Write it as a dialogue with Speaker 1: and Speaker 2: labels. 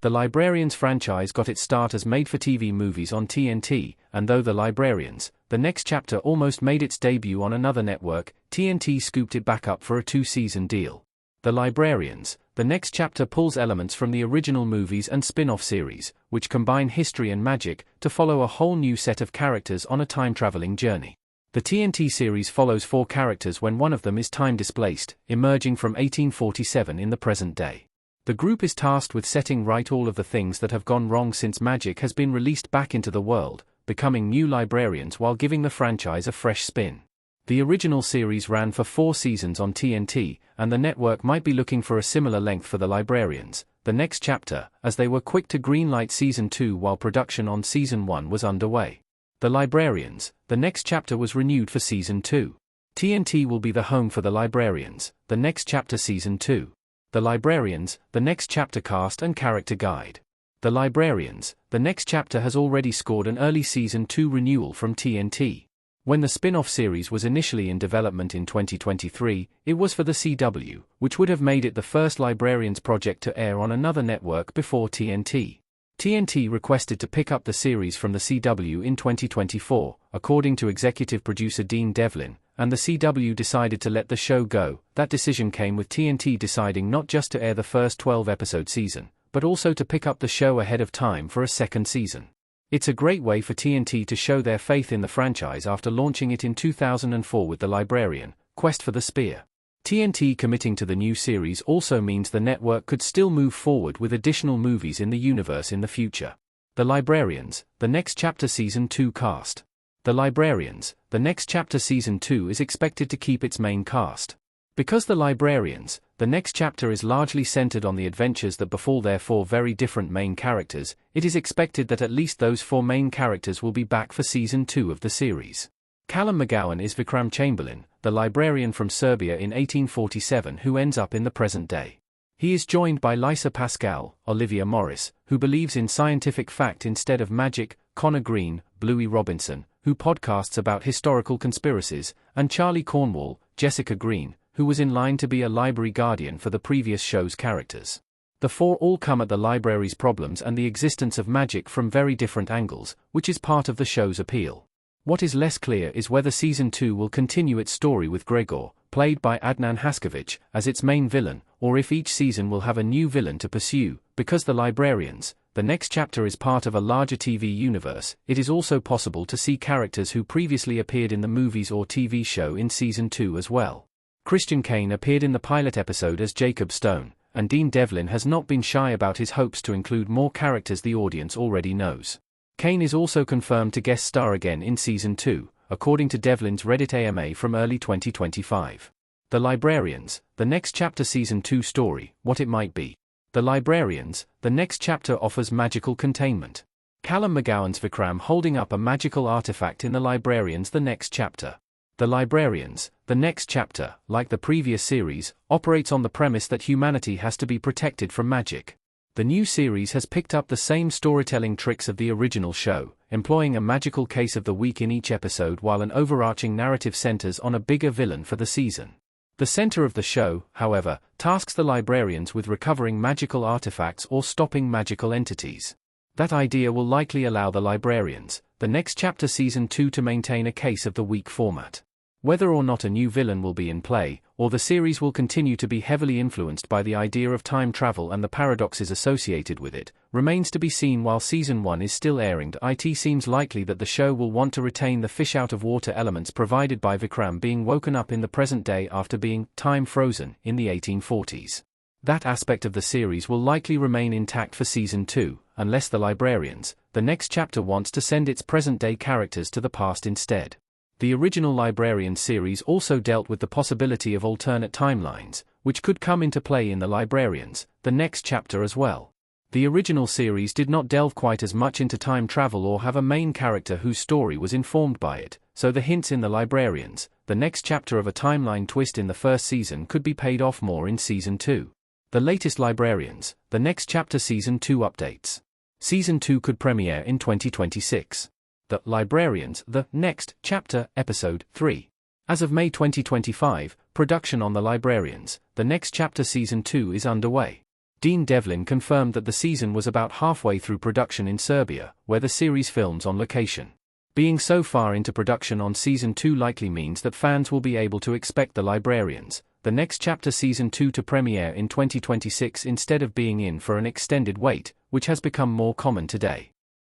Speaker 1: The Librarians franchise got its start as made-for-TV movies on TNT, and though The Librarians, the next chapter almost made its debut on another network, TNT scooped it back up for a 2-season deal. The Librarians, the next chapter pulls elements from the original movies and spin-off series, which combine history and magic, to follow a whole new set of characters on a time-traveling journey. The TNT series follows 4 characters when one of them is time-displaced, emerging from 1847 in the present day. The group is tasked with setting right all of the things that have gone wrong since magic has been released back into the world, becoming new librarians while giving the franchise a fresh spin. The original series ran for 4 seasons on TNT, and the network might be looking for a similar length for The Librarians, the next chapter, as they were quick to greenlight Season 2 while production on Season 1 was underway. The Librarians, the next chapter was renewed for Season 2. TNT will be the home for The Librarians, the next chapter Season 2. The Librarians, the next chapter cast and character guide. The Librarians, the next chapter has already scored an early Season 2 renewal from TNT. When the spin-off series was initially in development in 2023, it was for the CW, which would have made it the first Librarians project to air on another network before TNT. TNT requested to pick up the series from the CW in 2024, according to executive producer Dean Devlin, and the CW decided to let the show go. That decision came with TNT deciding not just to air the first 12-episode season, but also to pick up the show ahead of time for a second season. It's a great way for TNT to show their faith in the franchise after launching it in 2004 with The Librarian, Quest for the Spear. TNT committing to the new series also means the network could still move forward with additional movies in the universe in the future. The Librarians, the next chapter Season 2 cast. The Librarians, the next chapter Season 2 is expected to keep its main cast. Because The Librarians, the next chapter is largely centered on the adventures that befall their 4 very different main characters, it is expected that at least those 4 main characters will be back for Season 2 of the series. Callum McGowan is Vikram Chamberlain, the librarian from Serbia in 1847 who ends up in the present day. He is joined by Lisa Pascal, Olivia Morris, who believes in scientific fact instead of magic, Connor Green, Bluey Robinson, who podcasts about historical conspiracies, and Charlie Cornwall, Jessica Green, who was in line to be a library guardian for the previous show's characters. The 4 all come at the library's problems and the existence of magic from very different angles, which is part of the show's appeal. What is less clear is whether Season 2 will continue its story with Gregor, played by Adnan Haskovich, as its main villain, or if each season will have a new villain to pursue. Because The Librarians, the next chapter is part of a larger TV universe, it is also possible to see characters who previously appeared in the movies or TV show in Season 2 as well. Christian Kane appeared in the pilot episode as Jacob Stone, and Dean Devlin has not been shy about his hopes to include more characters the audience already knows. Kane is also confirmed to guest star again in Season 2, according to Devlin's Reddit AMA from early 2025. The Librarians, the next chapter Season 2 story, what it might be. The Librarians, the next chapter offers magical containment. Callum McGowan's Vikram holding up a magical artifact in The Librarians the next chapter. The Librarians, the next chapter, like the previous series, operates on the premise that humanity has to be protected from magic. The new series has picked up the same storytelling tricks of the original show, employing a magical case of the week in each episode while an overarching narrative centers on a bigger villain for the season. The center of the show, however, tasks the Librarians with recovering magical artifacts or stopping magical entities. That idea will likely allow The Librarians, the next chapter Season 2 to maintain a case of the week format. Whether or not a new villain will be in play, or the series will continue to be heavily influenced by the idea of time travel and the paradoxes associated with it, remains to be seen. While Season 1 is still airing, it seems likely that the show will want to retain the fish-out-of-water elements provided by Vikram being woken up in the present day after being time-frozen in the 1840s. That aspect of the series will likely remain intact for Season 2, unless The Librarians, the next chapter wants to send its present-day characters to the past instead. The original Librarian series also dealt with the possibility of alternate timelines, which could come into play in The Librarians, the next chapter as well. The original series did not delve quite as much into time travel or have a main character whose story was informed by it, so the hints in The Librarians, the next chapter of a timeline twist in the first season could be paid off more in Season 2. The latest Librarians, the next chapter Season 2 updates. Season 2 could premiere in 2026. The Librarians, the next chapter, Episode 3. As of May 2025, production on The Librarians, the next chapter Season 2 is underway. Dean Devlin confirmed that the season was about halfway through production in Serbia, where the series films on location. Being so far into production on Season 2 likely means that fans will be able to expect The Librarians, the next chapter Season 2 to premiere in 2026 instead of being in for an extended wait, which has become more common today.